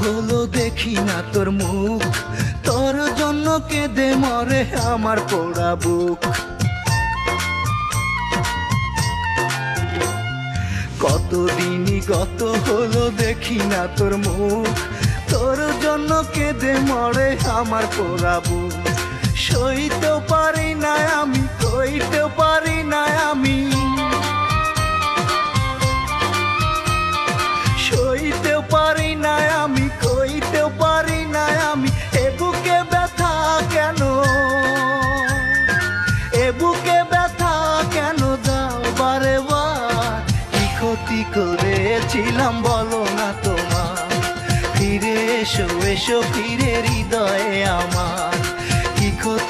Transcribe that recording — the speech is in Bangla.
হলো দেখি না তোর মুখ, তোর জন্য কেঁদে মরে আমার পোড়া বুক। কতদিনই গত হলো দেখি না তোর মুখ, তোর জন্য কেঁদে মরে আমার পোড়া বুক। সইতেও পারি না আমি, কইতেও পারি না আমি, সইতেও পারি না আমি, কইতেও পারি না আমি। এ বুকে ব্যথা কেন, এ বুকে ব্যথা কেন দাও বারে বার? কি ক্ষতি করেছিলাম বলো না তোমার? ফিরে এসো, এসো ফিরে হৃদয়ে আমার। কি ক্ষতি